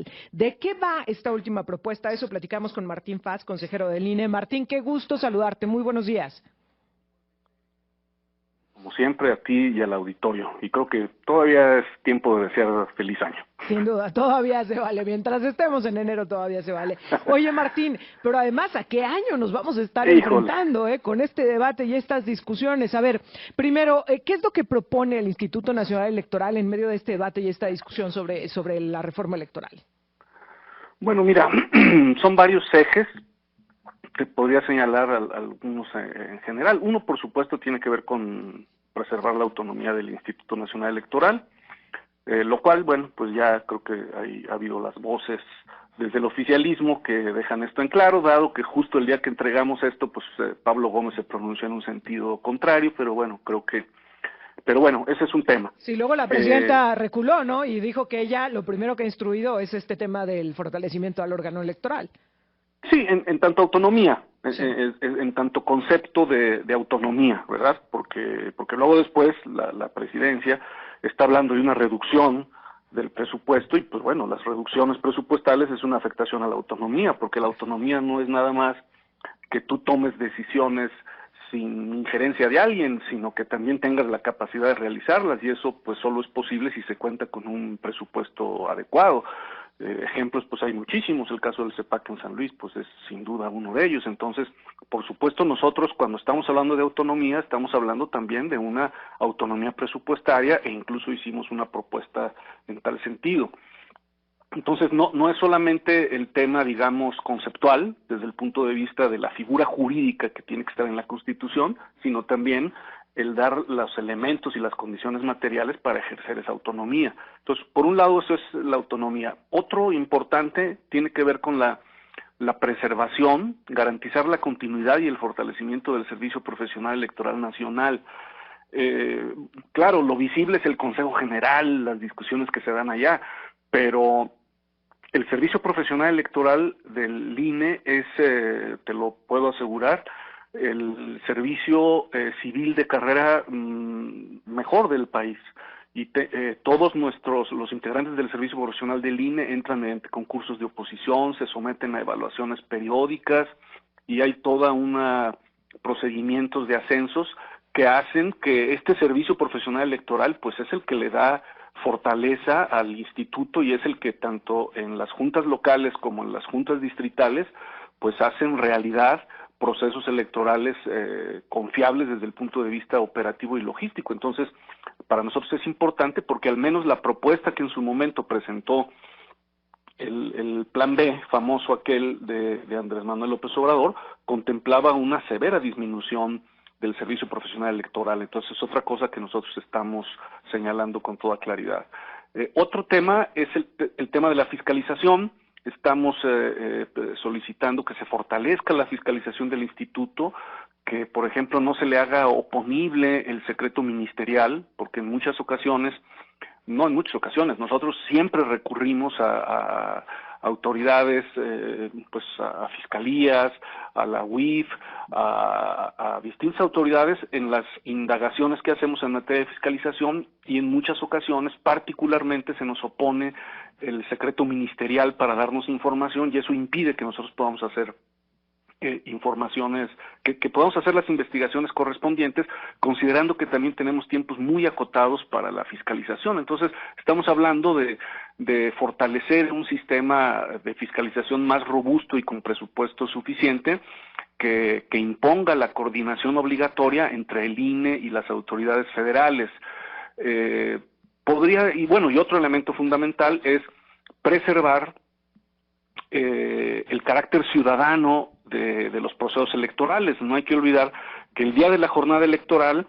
electoral. ¿De qué va esta última propuesta? Eso platicamos con Martín Faz, consejero del INE. Martín, qué gusto saludarte. Muy buenos días. Como siempre, a ti y al auditorio. Y creo que todavía es tiempo de desear feliz año. Sin duda, todavía se vale. Mientras estemos en enero todavía se vale. Oye, Martín, pero además, ¿a qué año nos vamos a estar enfrentando con este debate y estas discusiones? A ver, primero, ¿qué es lo que propone el Instituto Nacional Electoral en medio de este debate y esta discusión sobre la reforma electoral? Bueno, mira, son varios ejes. Te podría señalar algunos en general. Uno, por supuesto, tiene que ver con preservar la autonomía del Instituto Nacional Electoral, lo cual, bueno, pues ya creo que ha habido las voces desde el oficialismo que dejan esto en claro, dado que justo el día que entregamos esto, pues Pablo Gómez se pronunció en un sentido contrario, pero bueno, ese es un tema. Sí, luego la presidenta reculó, ¿no? Y dijo que ella lo primero que ha instruido es este tema del fortalecimiento al órgano electoral. Sí, en tanto autonomía, sí. en tanto concepto de autonomía, ¿verdad? Porque luego después la presidencia está hablando de una reducción del presupuesto y pues bueno, las reducciones presupuestales es una afectación a la autonomía, porque la autonomía no es nada más que tú tomes decisiones sin injerencia de alguien, sino que también tengas la capacidad de realizarlas y eso pues solo es posible si se cuenta con un presupuesto adecuado. Ejemplos pues hay muchísimos, el caso del CEPAC en San Luis pues es sin duda uno de ellos. Entonces, por supuesto, nosotros cuando estamos hablando de autonomía estamos hablando también de una autonomía presupuestaria e incluso hicimos una propuesta en tal sentido. Entonces no es solamente el tema, digamos, conceptual, desde el punto de vista de la figura jurídica que tiene que estar en la Constitución, sino también el dar los elementos y las condiciones materiales para ejercer esa autonomía. Entonces, por un lado, eso es la autonomía. Otro importante tiene que ver con la preservación, garantizar la continuidad y el fortalecimiento del Servicio Profesional Electoral Nacional. Claro, lo visible es el Consejo General, las discusiones que se dan allá, pero el Servicio Profesional Electoral del INE es, te lo puedo asegurar, el servicio civil de carrera mejor del país. Y todos los integrantes del Servicio Profesional del INE entran mediante concursos de oposición, se someten a evaluaciones periódicas y hay toda una procedimientos de ascensos que hacen que este Servicio Profesional Electoral pues es el que le da fortaleza al instituto y es el que tanto en las juntas locales como en las juntas distritales pues hacen realidad procesos electorales confiables desde el punto de vista operativo y logístico. Entonces, para nosotros es importante porque al menos la propuesta que en su momento presentó el plan B, famoso aquel de Andrés Manuel López Obrador, contemplaba una severa disminución del servicio profesional electoral. Entonces, es otra cosa que nosotros estamos señalando con toda claridad. Otro tema es el tema de la fiscalización. Estamos solicitando que se fortalezca la fiscalización del instituto, que, por ejemplo, no se le haga oponible el secreto ministerial, porque en muchas ocasiones, nosotros siempre recurrimos a autoridades, pues a fiscalías, a la UIF, a distintas autoridades en las indagaciones que hacemos en materia de fiscalización y en muchas ocasiones particularmente se nos opone el secreto ministerial para darnos información y eso impide que nosotros podamos hacer informaciones, que podamos hacer las investigaciones correspondientes, considerando que también tenemos tiempos muy acotados para la fiscalización. Entonces, estamos hablando de fortalecer un sistema de fiscalización más robusto y con presupuesto suficiente, que imponga la coordinación obligatoria entre el INE y las autoridades federales. Y otro elemento fundamental es preservar el carácter ciudadano de los procesos electorales. No hay que olvidar que el día de la jornada electoral,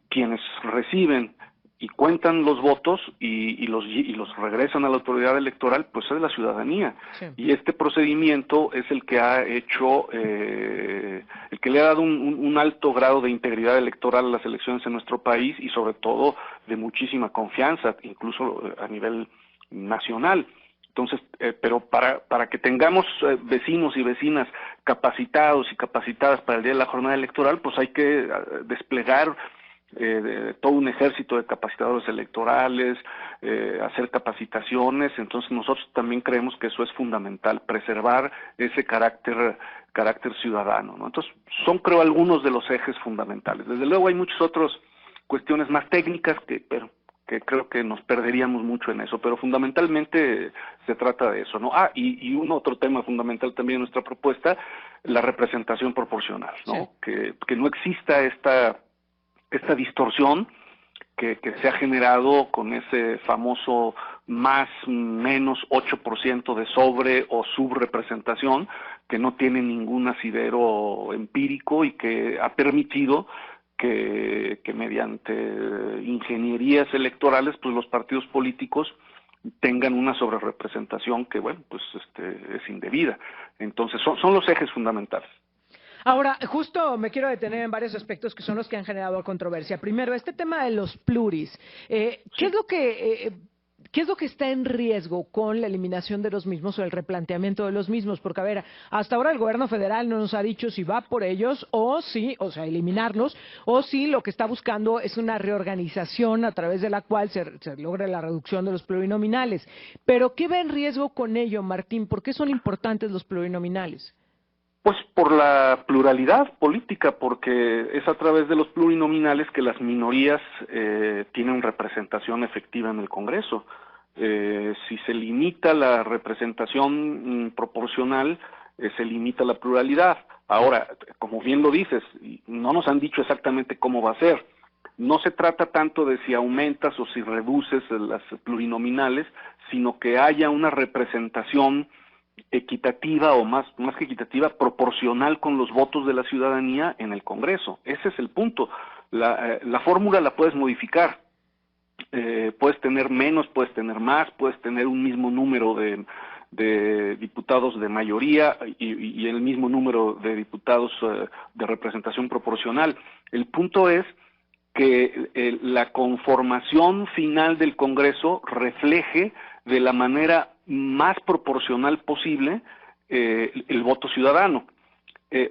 quienes reciben y cuentan los votos y los regresan a la autoridad electoral, pues es la ciudadanía. Sí. Y este procedimiento es el que ha hecho, el que le ha dado un alto grado de integridad electoral a las elecciones en nuestro país y sobre todo de muchísima confianza, incluso a nivel nacional. Entonces, pero para que tengamos vecinos y vecinas capacitados y capacitadas para el día de la jornada electoral, pues hay que desplegar todo un ejército de capacitadores electorales, hacer capacitaciones. Entonces nosotros también creemos que eso es fundamental, preservar ese carácter ciudadano, ¿no? Entonces son, creo, algunos de los ejes fundamentales. Desde luego hay muchas otras cuestiones más técnicas que creo que nos perderíamos mucho en eso, pero fundamentalmente se trata de eso, ¿no? Y un otro tema fundamental también en nuestra propuesta, la representación proporcional, ¿no? Sí. Que no exista esta distorsión que se ha generado con ese famoso más menos 8% de sobre o subrepresentación, que no tiene ningún asidero empírico y que ha permitido que mediante ingenierías electorales, pues los partidos políticos tengan una sobrerepresentación que, bueno, pues es indebida. Entonces son los ejes fundamentales. Ahora, justo me quiero detener en varios aspectos que son los que han generado controversia. Primero, este tema de los pluris. ¿Qué es lo que está en riesgo con la eliminación de los mismos o el replanteamiento de los mismos? Porque, a ver, hasta ahora el gobierno federal no nos ha dicho si va por ellos o si, o sea, eliminarlos, o si lo que está buscando es una reorganización a través de la cual se logre la reducción de los plurinominales. Pero, ¿qué va en riesgo con ello, Martín? ¿Por qué son importantes los plurinominales? Pues por la pluralidad política, porque es a través de los plurinominales que las minorías tienen representación efectiva en el Congreso. Si se limita la representación proporcional, se limita la pluralidad. Ahora, como bien lo dices, no nos han dicho exactamente cómo va a ser. No se trata tanto de si aumentas o si reduces las plurinominales, sino que haya una representación equitativa o más que equitativa, proporcional con los votos de la ciudadanía en el Congreso. Ese es el punto. La fórmula la puedes modificar. Puedes tener menos, puedes tener más, puedes tener un mismo número de diputados de mayoría y el mismo número de diputados de representación proporcional. El punto es que la conformación final del Congreso refleje de la manera más proporcional posible el voto ciudadano.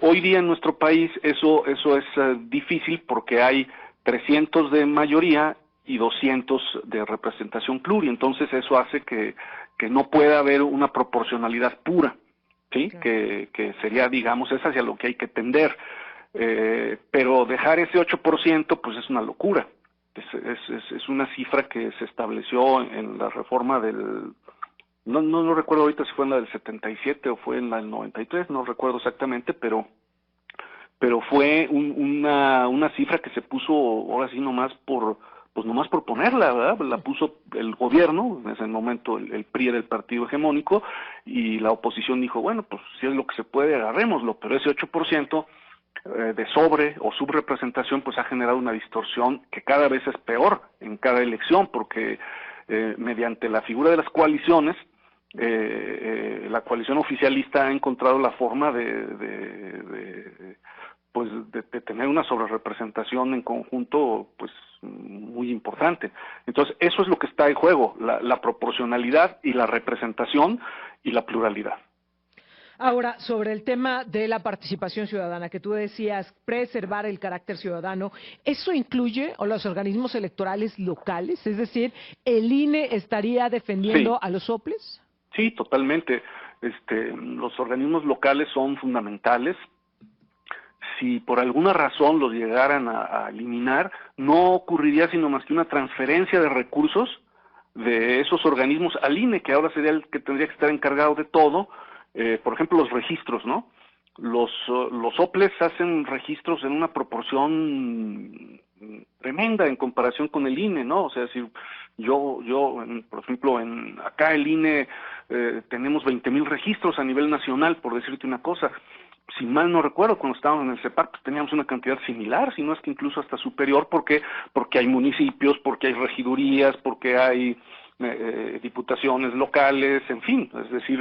Hoy día en nuestro país eso es difícil porque hay 300 de mayoría y 200 de representación pluri, entonces eso hace que no pueda haber una proporcionalidad pura, ¿sí? Okay. Que sería, digamos, es hacia lo que hay que tender, pero dejar ese 8% pues es una locura. Es una cifra que se estableció en la reforma del... No recuerdo ahorita si fue en la del 77 o fue en la del 93, no recuerdo exactamente, pero fue una cifra que se puso ahora sí nomás por ponerla, ¿verdad? La puso el gobierno, en ese momento el PRI era el partido hegemónico, y la oposición dijo, bueno, pues si es lo que se puede, agarrémoslo, pero ese 8% de sobre o subrepresentación pues ha generado una distorsión que cada vez es peor en cada elección, porque mediante la figura de las coaliciones, la coalición oficialista ha encontrado la forma de tener una sobrerepresentación en conjunto pues muy importante. Entonces eso es lo que está en juego, la proporcionalidad y la representación y la pluralidad. Ahora, sobre el tema de la participación ciudadana, que tú decías, preservar el carácter ciudadano, ¿eso incluye a los organismos electorales locales? Es decir, ¿el INE estaría defendiendo a los soples? Sí, totalmente. Los organismos locales son fundamentales. Si por alguna razón los llegaran a eliminar, no ocurriría sino más que una transferencia de recursos de esos organismos al INE, que ahora sería el que tendría que estar encargado de todo. Por ejemplo, los registros, ¿no? Los soples hacen registros en una proporción tremenda en comparación con el INE, ¿no? O sea, si por ejemplo, acá el INE tenemos 20,000 registros a nivel nacional, por decirte una cosa. Si mal no recuerdo, cuando estábamos en el CEPAC, pues teníamos una cantidad similar, si no es que incluso hasta superior, porque hay municipios, porque hay regidurías, porque hay diputaciones locales, en fin, es decir,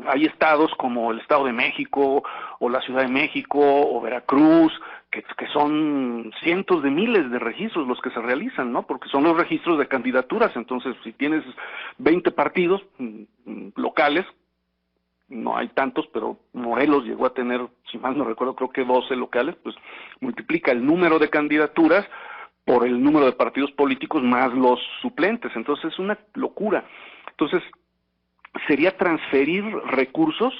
hay estados como el Estado de México o la Ciudad de México o Veracruz que son cientos de miles de registros los que se realizan, ¿no? Porque son los registros de candidaturas. Entonces, si tienes 20 partidos locales, no hay tantos, pero Morelos llegó a tener, si mal no recuerdo, creo que 12 locales, pues multiplica el número de candidaturas por el número de partidos políticos más los suplentes, entonces es una locura. Entonces, sería transferir recursos,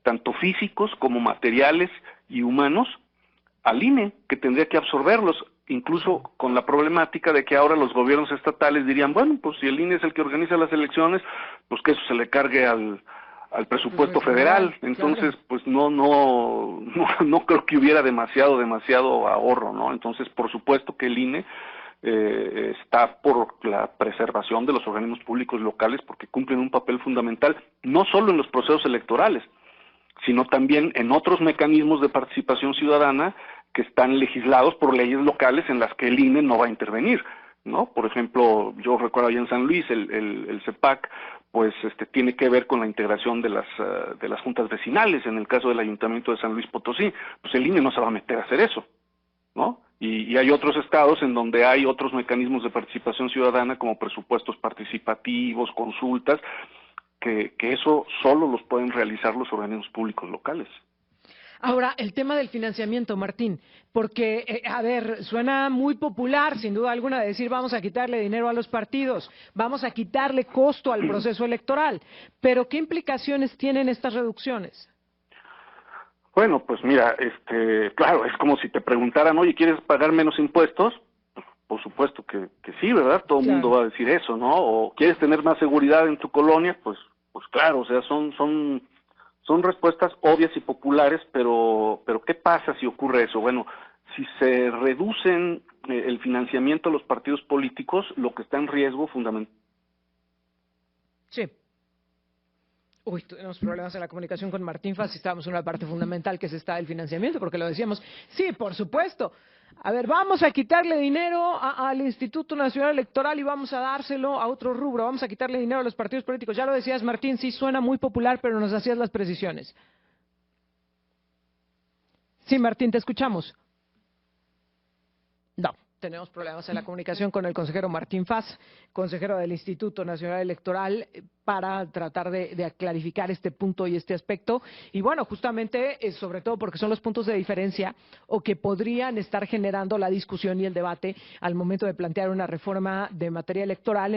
tanto físicos como materiales y humanos, al INE, que tendría que absorberlos, incluso con la problemática de que ahora los gobiernos estatales dirían, bueno, pues si el INE es el que organiza las elecciones, pues que eso se le cargue al presupuesto federal. Entonces, claro, pues no creo que hubiera demasiado ahorro, ¿no? Entonces, por supuesto que el INE está por la preservación de los organismos públicos locales, porque cumplen un papel fundamental, no solo en los procesos electorales, sino también en otros mecanismos de participación ciudadana que están legislados por leyes locales en las que el INE no va a intervenir, ¿no? Por ejemplo, yo recuerdo allá en San Luis, el CEPAC, pues tiene que ver con la integración de las juntas vecinales. En el caso del Ayuntamiento de San Luis Potosí, pues el INE no se va a meter a hacer eso, ¿no? Y hay otros estados en donde hay otros mecanismos de participación ciudadana, como presupuestos participativos, consultas, que eso solo los pueden realizar los organismos públicos locales. Ahora, el tema del financiamiento, Martín, porque, a ver, suena muy popular, sin duda alguna, decir vamos a quitarle dinero a los partidos, vamos a quitarle costo al proceso electoral, pero ¿qué implicaciones tienen estas reducciones? Bueno, pues mira, claro, es como si te preguntaran, oye, ¿quieres pagar menos impuestos? Por supuesto que sí, ¿verdad? Todo el mundo va a decir eso, ¿no? O ¿quieres tener más seguridad en tu colonia? Pues claro, o sea, son respuestas obvias y populares, pero ¿qué pasa si ocurre eso? Bueno, si se reducen el financiamiento a los partidos políticos, lo que está en riesgo fundamental. Sí. Uy, tuvimos problemas en la comunicación con Martín Faz y estábamos en una parte fundamental que es esta del financiamiento, porque lo decíamos, sí, por supuesto. A ver, vamos a quitarle dinero al Instituto Nacional Electoral y vamos a dárselo a otro rubro, vamos a quitarle dinero a los partidos políticos. Ya lo decías, Martín, sí suena muy popular, pero nos hacías las precisiones. Sí, Martín, te escuchamos. No. Tenemos problemas en la comunicación con el consejero Martín Faz, consejero del Instituto Nacional Electoral, para tratar de clarificar este punto y este aspecto. Y bueno, justamente, sobre todo porque son los puntos de diferencia o que podrían estar generando la discusión y el debate al momento de plantear una reforma de materia electoral,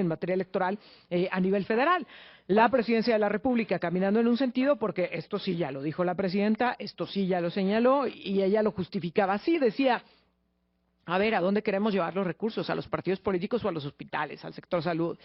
a nivel federal. La Presidencia de la República caminando en un sentido, porque esto sí ya lo dijo la Presidenta, esto sí ya lo señaló y ella lo justificaba así, decía: a ver, ¿a dónde queremos llevar los recursos? ¿A los partidos políticos o a los hospitales, al sector salud,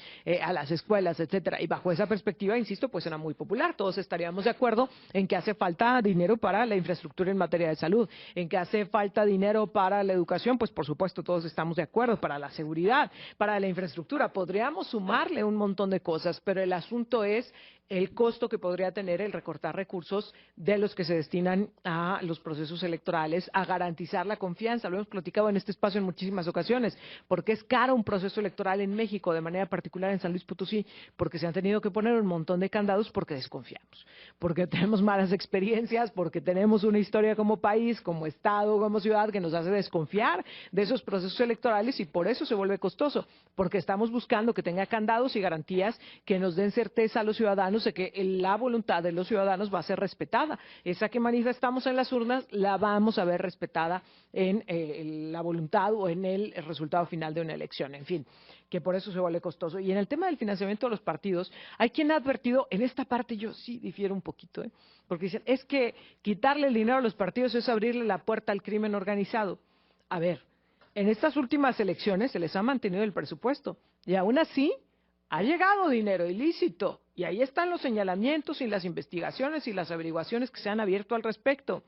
a las escuelas, etcétera? Y bajo esa perspectiva, insisto, pues era muy popular. Todos estaríamos de acuerdo en que hace falta dinero para la infraestructura en materia de salud, en que hace falta dinero para la educación, pues por supuesto todos estamos de acuerdo, para la seguridad, para la infraestructura. Podríamos sumarle un montón de cosas, pero el asunto es el costo que podría tener el recortar recursos de los que se destinan a los procesos electorales, a garantizar la confianza. Lo hemos platicado en este espacio en muchísimas ocasiones, porque es caro un proceso electoral en México, de manera particular en San Luis Potosí, porque se han tenido que poner un montón de candados porque desconfiamos, porque tenemos malas experiencias, porque tenemos una historia como país, como Estado, como ciudad, que nos hace desconfiar de esos procesos electorales y por eso se vuelve costoso, porque estamos buscando que tenga candados y garantías que nos den certeza a los ciudadanos de que la voluntad de los ciudadanos va a ser respetada. Esa que manifestamos en las urnas la vamos a ver respetada en la voluntad o en el resultado final de una elección. En fin, que por eso se vuelve costoso. Y en el tema del financiamiento de los partidos, hay quien ha advertido, en esta parte yo sí difiero un poquito, porque dicen, es que quitarle el dinero a los partidos es abrirle la puerta al crimen organizado. A ver, en estas últimas elecciones se les ha mantenido el presupuesto y aún así ha llegado dinero ilícito y ahí están los señalamientos y las investigaciones y las averiguaciones que se han abierto al respecto.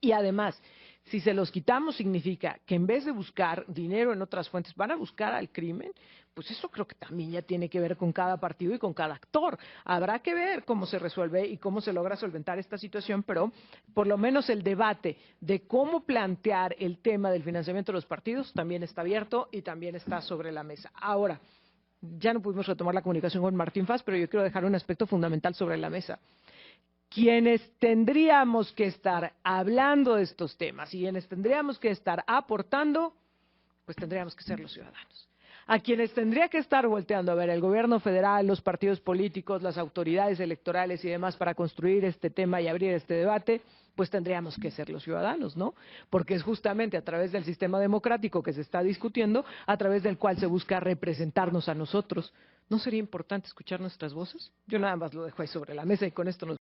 Y además, si se los quitamos significa que en vez de buscar dinero en otras fuentes van a buscar al crimen, pues eso creo que también ya tiene que ver con cada partido y con cada actor. Habrá que ver cómo se resuelve y cómo se logra solventar esta situación, pero por lo menos el debate de cómo plantear el tema del financiamiento de los partidos también está abierto y también está sobre la mesa. Ahora, ya no pudimos retomar la comunicación con Martín Faz, pero yo quiero dejar un aspecto fundamental sobre la mesa. Quienes tendríamos que estar hablando de estos temas y quienes tendríamos que estar aportando, pues tendríamos que ser los ciudadanos. a quienes tendría que estar volteando a ver el gobierno federal, los partidos políticos, las autoridades electorales y demás para construir este tema y abrir este debate, pues tendríamos que ser los ciudadanos, ¿no? Porque es justamente a través del sistema democrático que se está discutiendo, a través del cual se busca representarnos a nosotros. ¿No sería importante escuchar nuestras voces? Yo nada más lo dejo ahí sobre la mesa y con esto nos